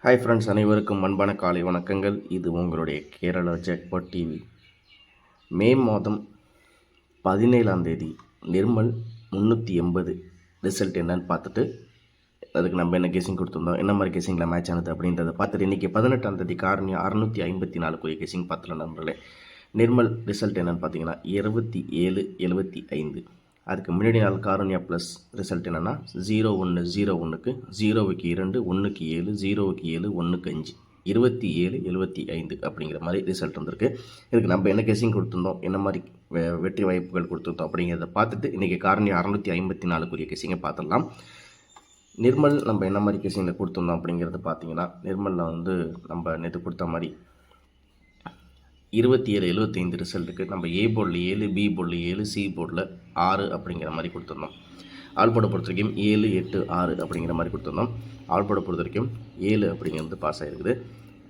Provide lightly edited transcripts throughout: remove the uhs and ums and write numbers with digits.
Hi friends, அனைவருக்கும் அன்பான காலை வணக்கங்கள். இது உங்களுடைய கேரளா ஜாக்பாட் டிவி. மே மாதம் 17ஆம் தேதி நிர்மல் 380 ரிசல்ட் என்னன்னு பார்த்துட்டு அதுக்கு நம்ம என்ன கேசிங் கொடுத்துருந்தோம், என்ன மாதிரி கேசிங்கில் மேட்ச் ஆனது அப்படின்றத பார்த்துட்டு இன்றைக்கி 18ஆம் தேதி காரணியா 654 கேசிங் பார்த்துல நண்பர்களே. நிர்மல் ரிசல்ட் என்னென்னு பார்த்தீங்கன்னா 2775. அதுக்கு முன்னாடி நாள் காரணியா ப்ளஸ் ரிசல்ட் என்னென்னா 0101க்கு 0க்கு 2 1க்கு 7 0க்கு 7 1க்கு 5 2775 அப்படிங்கிற மாதிரி ரிசல்ட் வந்திருக்கு. இதுக்கு நம்ம என்ன கேசிங் கொடுத்துருந்தோம், என்ன மாதிரி வெற்றி வாய்ப்புகள் கொடுத்துருந்தோம் அப்படிங்கிறத பார்த்துட்டு இன்றைக்கி காரணியா 654 கேசிங்கை பார்த்துடலாம். நிர்மல் நம்ம என்ன மாதிரி கேசிங்கில் கொடுத்துருந்தோம் அப்படிங்கிறது பார்த்தீங்கன்னா, நிர்மலில் நம்ம நேற்று கொடுத்த மாதிரி 2775 ரிசல்ட்டுக்கு நம்ம ஏ போர்டில் 7, பி போர்டில் 7, சி போர்டில் 6 அப்படிங்கிற மாதிரி கொடுத்துருந்தோம். ஆல் போர்டை பொறுத்த வரைக்கும் 7, 8, 6 அப்படிங்கிற மாதிரி கொடுத்துருந்தோம். ஆல் போர்டை பொறுத்த வரைக்கும் 7 அப்படிங்கிறது பாஸ் ஆகிருக்குது.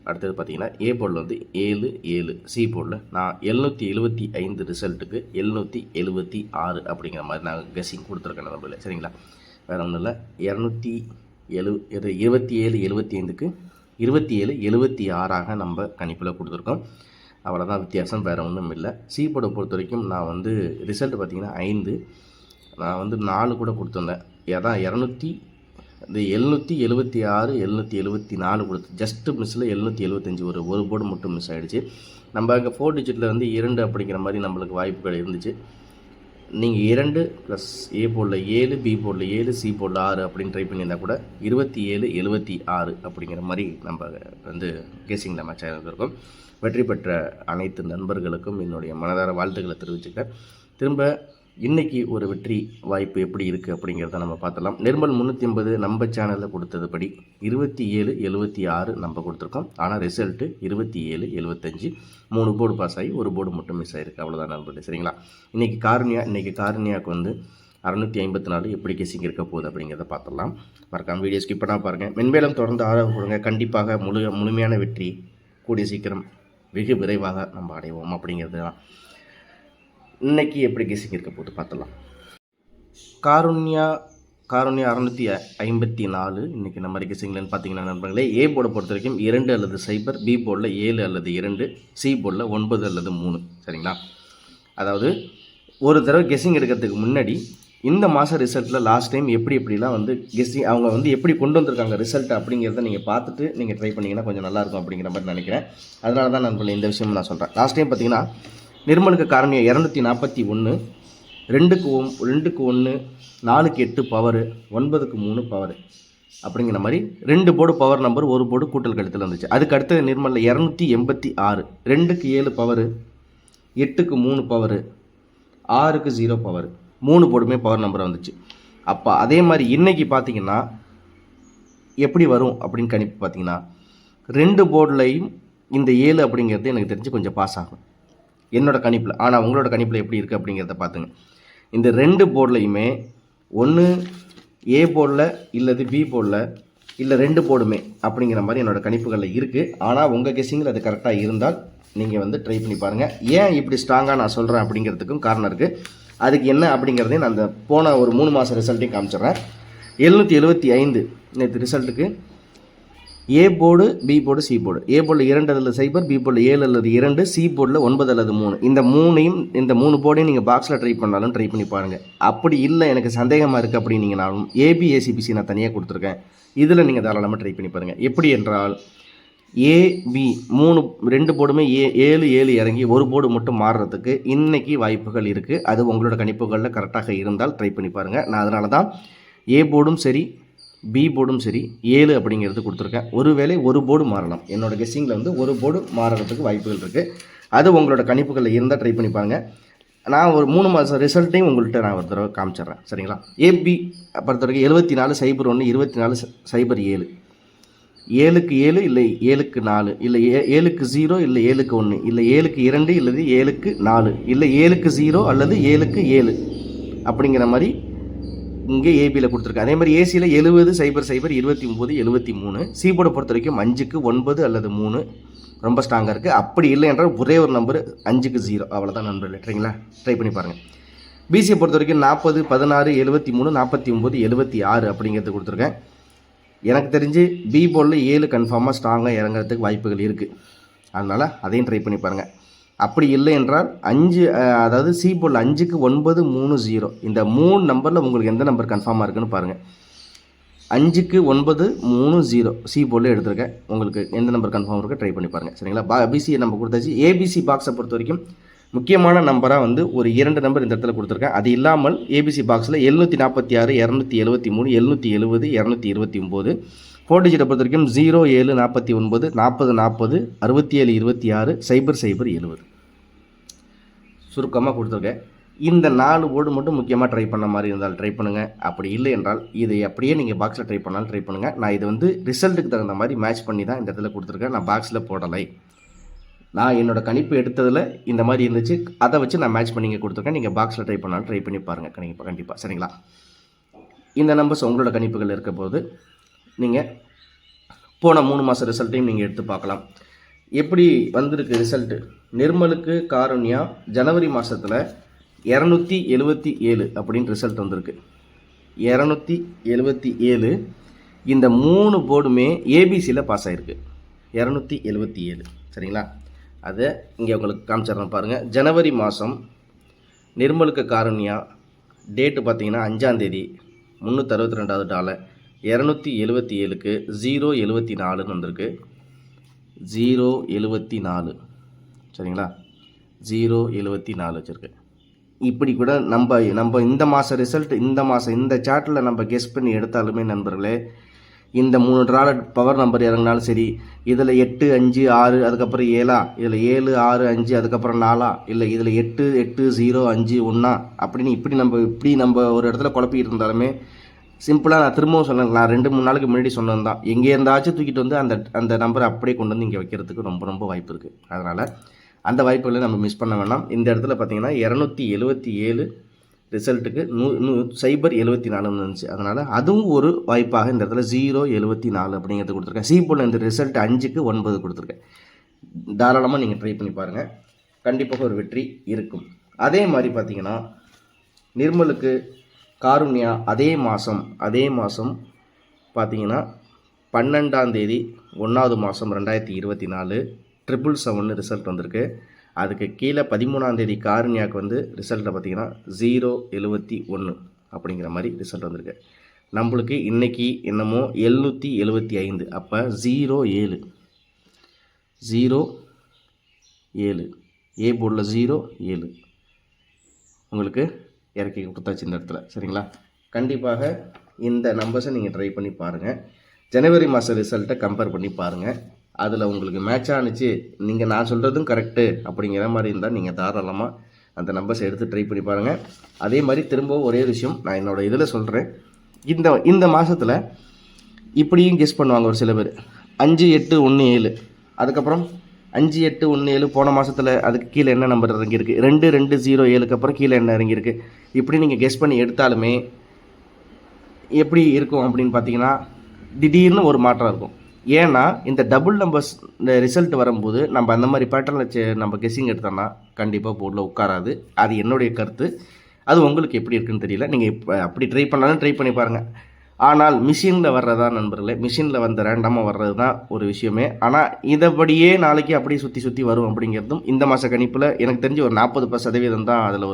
அடுத்தது பார்த்திங்கன்னா ஏ போர்டில் 7, 7, சி போர்டில் நான் 775 ரிசல்ட்டுக்கு 776 அப்படிங்கிற மாதிரி நான் கெஸ்ஸிங் கொடுத்துருக்கேன் நம்மள. சரிங்களா, வேறு ஒன்றும் இல்லை. 2775க்கு 2776 நம்ம கணிப்பில் கொடுத்துருக்கோம். அவ்வளோதான் வித்தியாசம், வேறு ஒன்றும் இல்லை. சி போர்டை பொறுத்த வரைக்கும் நான் ரிசல்ட் பார்த்திங்கன்னா 5, நான் 4 கூட கொடுத்துருந்தேன். அதான் 776 774 கொடுத்து ஜஸ்ட்டு மிஸ்ஸில் 775 ஒரு போர்டு மட்டும் மிஸ் ஆகிடுச்சு. நம்ம அங்கே 4 டிஜிட்டில் 2 அப்படிங்கிற மாதிரி நம்மளுக்கு வாய்ப்புகள் இருந்துச்சு. நீங்கள் 2 ப்ளஸ் ஏ போர்டில் 7, பி போர்டில் 7, சி போர்டில் 6 அப்படின்னு ட்ரை பண்ணியிருந்தால் கூட 2776 அப்படிங்கிற மாதிரி நம்ம கேசிங்கில் மேட்ச் ஆகிருந்திருக்கோம். வெற்றி பெற்ற அனைத்து நண்பர்களுக்கும் என்னுடைய மனதார வாழ்த்துக்களை தெரிவிச்சுக்கிறேன். திரும்ப இன்றைக்கி ஒரு வெற்றி வாய்ப்பு எப்படி இருக்குது அப்படிங்கிறத நம்ம பார்த்தலாம். நிர்மல் 380 நம்ம சேனலில் கொடுத்ததுபடி 2776 நம்ம கொடுத்துருக்கோம். ஆனால் ரிசல்ட்டு 2775. 3 போர்டு பாஸ் ஆகி ஒரு போர்டு மட்டும் மிஸ் ஆகிருக்கு. அவ்வளோதான் நண்பர்களே. சரிங்களா, இன்றைக்கி காரணியாவுக்கு 654 எப்படி கேசிங் இருக்க போகுது அப்படிங்கிறத பார்த்துடலாம். மறக்காமல் வீடியோ ஸ்கிப் பண்ணால் பாருங்கள். மென்மேலும் தொடர்ந்து ஆதரவு கொடுங்க. கண்டிப்பாக முழுமையான வெற்றி கூடிய சீக்கிரம் வெகு விரைவாக நம்ம அடைவோம் அப்படிங்கிறது தான். இன்றைக்கி எப்படி கேசிங் இருக்க போது பார்த்துலாம். காரணியா 654 இன்றைக்கி நம்ம கேசிங்லன்னு பார்த்தீங்கன்னா நண்பர்களே, ஏ போர்டை பொறுத்த வரைக்கும் 2 அல்லது 0, பி போர்டில் 7 அல்லது 2, சி போர்டில் 9 அல்லது 3. சரிங்களா, அதாவது ஒரு தடவை கெஸ்ஸிங் எடுக்கிறதுக்கு முன்னாடி இந்த மாதம் ரிசல்ட்டில் லாஸ்ட் டைம் எப்படிலாம் கெஸ்ஸிங் அவங்க எப்படி கொண்டு வந்திருக்காங்க ரிசல்ட் அப்படிங்கிறத நீங்கள் பார்த்துட்டு நீங்கள் ட்ரை பண்ணிங்கன்னா கொஞ்சம் நல்லாயிருக்கும் அப்படிங்கிற மாதிரி நினைக்கிறேன். அதனால தான் நண்பர்களே இந்த விஷயம் நான் சொல்கிறேன். லாஸ்ட் டைம் பார்த்தீங்கன்னா நிர்மலுக்கு காரணியா 241, 2க்கு 1, 4க்கு 8 பவர், 9க்கு 3 பவர் அப்படிங்கிற மாதிரி 2 போர்டு பவர் நம்பர், ஒரு போர்டு கூட்டல் கழித்தல் வந்துச்சு. அதுக்கு அடுத்த நிர்மலில் 286, 2க்கு 7 பவர், 8க்கு 3 பவர், 6க்கு 0 பவர், 3 போர்டுமே பவர் நம்பர் வந்துச்சு. அப்போ அதே மாதிரி இன்றைக்கி பார்த்தீங்கன்னா எப்படி வரும் அப்படின்னு கணிப்பு பார்த்தீங்கன்னா 2 போர்டுலையும் இந்த 7 அப்படிங்கிறது எனக்கு தெரிஞ்சு கொஞ்சம் பாஸ் ஆகும் என்னோட கணிப்பில். ஆனால் உங்களோட கணிப்பில் எப்படி இருக்குது அப்படிங்கிறத பார்த்துங்க. இந்த 2 போர்டுலையுமே ஒன்று ஏ போர்டில் இல்லது பி போர்டில் இல்லை 2 போர்டுமே அப்படிங்கிற மாதிரி என்னோடய கணிப்புகளில் இருக்குது. ஆனால் உங்கள் கெஸ்ஸிங்கில் அது கரெக்டாக இருந்தால் நீங்கள் ட்ரை பண்ணி பாருங்கள். ஏன் இப்படி ஸ்ட்ராங்காக நான் சொல்கிறேன் அப்படிங்கிறதுக்கும் காரணம் இருக்குது. அதுக்கு என்ன அப்படிங்கிறதையும் நான் அந்த போன ஒரு 3 மாத ரிசல்ட்டையும் காமிச்சிட்றேன். 775 நேற்று ரிசல்ட்டுக்கு A board, B board, C board. A போர்டில் 2 அல்லது 0, பி போர்டில் 7 அல்லது 2, சி போர்டில் 9 அல்லது 3. இந்த 3 போர்டையும் நீங்கள் பாக்ஸில் ட்ரை பண்ணாலும் ட்ரை பண்ணி பாருங்கள். அப்படி இல்லை எனக்கு சந்தேகமாக இருக்குது அப்படின்னீங்கனாலும் ஏபி, ஏசிபிசி நான் தனியாக கொடுத்துருக்கேன். இதில் நீங்கள் தாராளமாக ட்ரை பண்ணி பாருங்கள். எப்படி என்றால் ஏபி 2 போர்டுமே 7 இறங்கி ஒரு போர்டு மட்டும் மாறுறதுக்கு இன்றைக்கி வாய்ப்புகள் இருக்குது. அது உங்களோட கணிப்புகளில் கரெக்டாக இருந்தால் ட்ரை பண்ணி பாருங்கள். நான் அதனால தான் ஏ போர்டும் சரி, பி போர்டும் சரி 7 அப்படிங்கிறது கொடுத்துருக்கேன். ஒருவேளை ஒரு போர்டு மாறலாம். என்னோடய கெஸ்ஸிங்கில் ஒரு போர்டு மாறுறதுக்கு வாய்ப்புகள் இருக்குது. அது உங்களோட கணிப்புகளில் இருந்தால் ட்ரை பண்ணி பாருங்கள். நான் ஒரு 3 மாதம் ரிசல்ட்டையும் உங்கள்கிட்ட நான் ஒரு தடவை காமிச்சிட்றேன். சரிங்களா, ஏபி பொறுத்த வரைக்கும் 74-01, 24-07, 7க்கு 7 இல்லை 7க்கு 4, இல்லை 7க்கு 0 இல்லை 7க்கு 1, இல்லை 7க்கு 2 இல்லது 7க்கு 4, இல்லை 7க்கு 0 அல்லது 7க்கு 7 அப்படிங்கிற மாதிரி இங்கே ஏபியில் கொடுத்துருக்கேன். அதே மாதிரி ஏசியில் 70 0 0 29 73. சி போர்டை பொறுத்த வரைக்கும் 5க்கு 9 அல்லது 3 ரொம்ப ஸ்ட்ராங்காக இருக்குது. அப்படி இல்லை என்றால் ஒரே ஒரு நம்பர் 5க்கு 0. அவ்வளோதான் நண்பர்களே. சரிங்களா, ட்ரை பண்ணி பாருங்கள். பிசியை பொறுத்த வரைக்கும் 40 16 73 49 76 அப்படிங்கிறது கொடுத்துருக்கேன். எனக்கு தெரிஞ்சு பி போர்டில் 7 கன்ஃபார்மாக ஸ்ட்ராங்காக இறங்குறதுக்கு வாய்ப்புகள் இருக்குது. அதனால் அதையும் ட்ரை பண்ணி பாருங்கள். அப்படி இல்லை என்றால் 5 அதாவது சி போர்டில் 5க்கு 9 3 0 இந்த 3 நம்பரில் உங்களுக்கு எந்த நம்பர் கன்ஃபார்மாக இருக்குன்னு பாருங்கள். 5க்கு 9 3 0 சி போர்டில் எடுத்துருக்கேன். உங்களுக்கு எந்த நம்பர் கன்ஃபார்ம் இருக்குது ட்ரை பண்ணி பாருங்கள். சரிங்களா? பிசியை நம்ம கொடுத்தாச்சு. ஏபிசி பாக்ஸை பொறுத்த வரைக்கும் முக்கியமான நம்பராக வந்து ஒரு 2 நம்பர் இந்த இடத்துல கொடுத்துருக்கேன். அது இல்லாமல் ஏபிசி பாக்ஸில் 746 273 770 229 4 டிஜிட்டை பொறுத்த வரைக்கும் 0 7 49 40 40 67 26 0 0 70 சுருக்கமாக கொடுத்துருக்கேன். இந்த 4 போர்டு மட்டும் முக்கியமாக ட்ரை பண்ண மாதிரி இருந்தால் ட்ரை பண்ணுங்கள். அப்படி இல்லை என்றால் இதை அப்படியே நீங்கள் பாக்ஸில் ட்ரை பண்ணாலும் ட்ரை பண்ணுங்கள். நான் இது வந்து ரிசல்ட்டுக்கு தகுந்த மாதிரி மேட்ச் பண்ணி தான் இந்த இடத்துல கொடுத்துருக்கேன். நான் பாக்ஸில் போடலை. நான் என்னோடய கணிப்பு எடுத்ததில் இந்த மாதிரி இருந்துச்சு, அதை வச்சு நான் மேட்ச் பண்ணி கொடுத்துருக்கேன். நீங்கள் பாக்ஸில் ட்ரை பண்ணாலும் ட்ரை பண்ணி பாருங்கள் கண்டிப்பாக. சரிங்களா? இந்த நம்பர்ஸ் உங்களோட கணிப்புகள் இருக்க போது நீங்கள் போன 3 மாத ரிசல்ட்டையும் நீங்கள் எடுத்து பார்க்கலாம். எப்படி வந்திருக்கு ரிசல்ட்டு? நிர்மலுக்கு காருண்யா ஜனவரி மாதத்தில் 277 அப்படின்னு ரிசல்ட் வந்திருக்கு. 277. இந்த 3 போர்டுமே ஏபிசியில் பாஸ் ஆகிருக்கு. 277. சரிங்களா? அதை இங்கே உங்களுக்கு காமிச்சிட்றேன் பாருங்கள். ஜனவரி மாதம் நிர்மலுக்கு காருண்யா டேட்டு பார்த்தீங்கன்னா 5ஆம் தேதி $362 277க்கு 074 வந்திருக்கு. 074. சரிங்களா? 074 வச்சுருக்கு. இப்படி கூட நம்ம இந்த மாத ரிசல்ட் இந்த சார்ட்டில் நம்ம கெஸ் பண்ணி எடுத்தாலுமே நண்பர்களே, இந்த 3 ட்ரால பவர் நம்பர் இறங்கினாலும் சரி, இதில் 8 5 6 அதுக்கப்புறம் 7 இதில் 7 6 5 அதுக்கப்புறம் 4 இல்லை இதில் 8 8 0 5 1 அப்படின்னு இப்படி நம்ம ஒரு இடத்துல குழப்பிட்டு இருந்தாலுமே சிம்பிளாக நான் திரும்பவும் சொன்னேன். நான் 2-3 நாளுக்கு முன்னாடி சொன்னது தான். எங்கே இருந்தாச்சும் தூக்கிட்டு வந்து அந்த நம்பரை அப்படியே கொண்டு வந்து இங்கே வைக்கிறதுக்கு ரொம்ப வாய்ப்பு இருக்குது. அதனால் அந்த வாய்ப்புகளை நம்ம மிஸ் பண்ண வேண்டாம். இந்த இடத்துல பார்த்தீங்கன்னா 277 ரிசல்ட்டுக்கு 074 இருந்துச்சு. அதனால் அதுவும் ஒரு வாய்ப்பாக இந்த இடத்துல 074 அப்படிங்கிறது கொடுத்துருக்கேன். சி போல் இந்த ரிசல்ட் 5க்கு 9 கொடுத்துருக்கேன். தாராளமாக நீங்கள் ட்ரை பண்ணி பாருங்கள். கண்டிப்பாக ஒரு வெற்றி இருக்கும். அதே மாதிரி பார்த்தீங்கன்னா நிர்மலுக்கு காருண்யா அதே மாதம் பார்த்தீங்கன்னா 12ஆம் தேதி 1வது மாதம் 2024 777 ரிசல்ட் வந்திருக்கு. அதுக்கு கீழே 13ஆம் தேதி காருண்யாவுக்கு வந்து ரிசல்ட்டில் பார்த்தீங்கன்னா 071 அப்படிங்கிற மாதிரி ரிசல்ட் வந்திருக்கு. நம்மளுக்கு இன்றைக்கி என்னமோ 775. அப்போ 07 ஏ போர்டில் 07 உங்களுக்கு இறக்கி கொடுத்தாச்சு இந்த இடத்துல. சரிங்களா? கண்டிப்பாக இந்த நம்பர்ஸை நீங்கள் ட்ரை பண்ணி பாருங்கள். ஜனவரி மாத ரிசல்ட்டை கம்பேர் பண்ணி பாருங்கள். அதில் உங்களுக்கு மேட்ச் ஆனிச்சு, நீங்கள் நான் சொல்கிறதும் கரெக்டு அப்படிங்கிற மாதிரி இருந்தால் நீங்கள் தாராளமாக அந்த நம்பர்ஸ் எடுத்து ட்ரை பண்ணி பாருங்கள். அதே மாதிரி திரும்பவும் ஒரே விஷயம் நான் என்னோடய இதில் சொல்கிறேன். இந்த மாதத்தில் இப்படியும் கெஸ் பண்ணுவாங்க ஒரு சில பேர். 5 8 1 7 அதுக்கப்புறம் 5 8 1 7 போன மாதத்தில் அதுக்கு கீழே என்ன நம்பர் இறங்கியிருக்கு, 2 2 0 7க்கு அப்புறம் கீழே என்ன இறங்கியிருக்கு, இப்படி நீங்கள் கெஸ் பண்ணி எடுத்தாலுமே எப்படி இருக்கும் அப்படின்னு பார்த்தீங்கன்னா திடீர்னு ஒரு மாற்றம் இருக்கும். ஏன்னா இந்த டபுள் நம்பர்ஸ் இந்த ரிசல்ட் வரும்போது நம்ம அந்த மாதிரி பேட்டர்னில் நம்ம கெஸ்ஸிங் எடுத்தோம்னா கண்டிப்பாக போர்டில் உட்காராது. அது என்னுடைய கருத்து. அது உங்களுக்கு எப்படி இருக்குன்னு தெரியல. நீங்கள் இப்போ அப்படி ட்ரை பண்ணாலும் ட்ரை பண்ணி பாருங்கள். ஆனால் மிஷினில் வர்றதா நண்பர்களே, மிஷினில் வந்து ரேண்டமாக வர்றது தான் ஒரு விஷயமே. ஆனால் இதைப்படியே நாளைக்கு அப்படியே சுற்றி வரும் அப்படிங்கிறதும் இந்த மாத கணிப்பில் எனக்கு தெரிஞ்சு ஒரு 40% தான் அதில்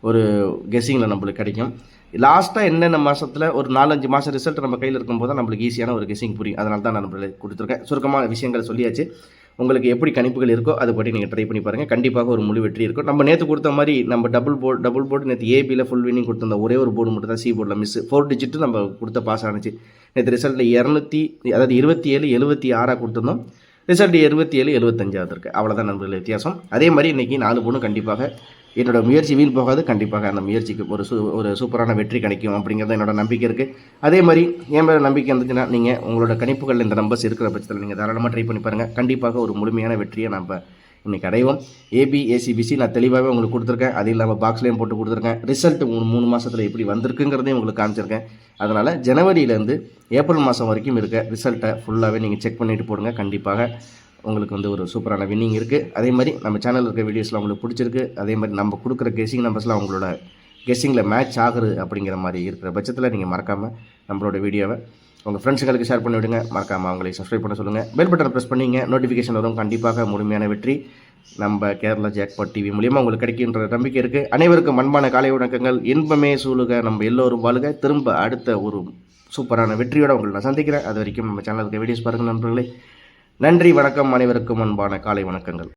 ஒரு கெஸ்ஸிங்கில் நம்மளுக்கு கிடைக்கும். லாஸ்ட்டாக என்னென்ன மாதத்தில் ஒரு 4-5 மாதம் ரிசல்ட் நம்ம கையில் இருக்கும்போது தான் நம்மளுக்கு ஈஸியான ஒரு கெஸ்ஸிங் புரியும். அதனால தான் நான் நம்மளுக்கு கொடுத்துருக்கேன். சுருக்கமான விஷயங்கள் சொல்லியாச்சு. உங்களுக்கு எப்படி கணிப்புகள் இருக்கோ அதுபடி நீங்கள் ட்ரை பண்ணி பாருங்கள். கண்டிப்பாக ஒரு முழு வெற்றி இருக்கும். நம்ம நேற்று கொடுத்த மாதிரி நம்ம டபுள் போர்டு நேற்று ஏபியில் ஃபுல் வினிங் கொடுத்துருந்த ஒரே ஒரு போர்டு மட்டும் தான் சி போர்டில் மிஸ். 4 டிஜிட்டு நம்ம கொடுத்த பாஸ் ஆனிச்சு. நேற்று ரிசல்ட்டில் 27 76 கொடுத்துருந்தோம். ரிசல்ட் 27 75 இருக்குது. அவ்வளோதான் நம்மளுடைய வித்தியாசம். அதே மாதிரி இன்றைக்கி 4 பொண்ணு கண்டிப்பாக என்னோட முயற்சி வீண் போகாது. கண்டிப்பாக அந்த முயற்சிக்கு ஒரு சூப்பரான வெற்றி கிடைக்கும் அப்படிங்கிறது என்னோட நம்பிக்கை இருக்குது. அதே மாதிரி என் மேலே நம்பிக்கை இருந்துச்சுன்னா நீங்கள் உங்களோட கணிப்புகள் இந்த நம்பர்ஸ் இருக்கிற பட்சத்தில் நீங்கள் தாராளமாக ட்ரை பண்ணி பாருங்கள். கண்டிப்பாக ஒரு முழுமையான வெற்றியை நம்ம இன்றைக்கி அடைவோம். ஏபி ஏசிபிசி நான் தெளிவாகவே உங்களுக்கு கொடுத்துருக்கேன். அது இல்லாமல் பாக்ஸ்லேயும் போட்டு கொடுத்துருக்கேன். ரிசல்ட் 3 மாதத்தில் எப்படி வந்திருக்குங்கிறதையும் உங்களுக்கு காமிச்சிருக்கேன். அதனால் ஜனவரியிலேருந்து ஏப்ரல் மாதம் வரைக்கும் இருக்க ரிசல்ட்டை ஃபுல்லாகவே நீங்கள் செக் பண்ணிவிட்டு போடுங்க. கண்டிப்பாக உங்களுக்கு வந்து ஒரு சூப்பரான வின்னிங் இருக்குது. அதே மாதிரி நம்ம சேனலில் இருக்க வீடியோஸ்லாம் உங்களுக்கு பிடிச்சிருக்கு. அதே மாதிரி நம்ம கொடுக்குற கெஸ்ஸிங் நம்பர்ஸ்லாம் உங்களோட கெஸ்ஸிங்கில் மேட்ச் ஆகுது அப்படிங்கிற மாதிரி இருக்கிற பட்சத்தில் நீங்கள் மறக்காமல் நம்மளோட வீடியோவை உங்கள் ஃப்ரெண்ட்ஸுங்களுக்கு ஷேர் பண்ணி விடுங்க. மறக்காமல் அவங்களை சப்ஸ்கிரைப் பண்ண சொல்லுங்கள். பெல் பட்டனை ப்ரெஸ் பண்ணிங்க, நோட்டிஃபிகேஷன் வரும். கண்டிப்பாக முழுமையான வெற்றி நம்ம கேரளா ஜாக்பாட் டிவி மூலியமாக உங்களுக்கு கிடைக்கின்ற நம்பிக்கை இருக்குது. அனைவருக்கும் அன்பான காலை வணக்கங்கள். இன்பமே சூழுக, நம்ம எல்லோரும் வாழுக. திரும்ப அடுத்த ஒரு சூப்பரான வெற்றியோடு உங்களை நான் சந்திக்கிறேன். அது வரைக்கும் நம்ம சேனலுக்கு வீடியோஸ் பாருங்கள் நண்பர்களே. நன்றி, வணக்கம். அனைவருக்கும் அன்பான காலை வணக்கங்கள்.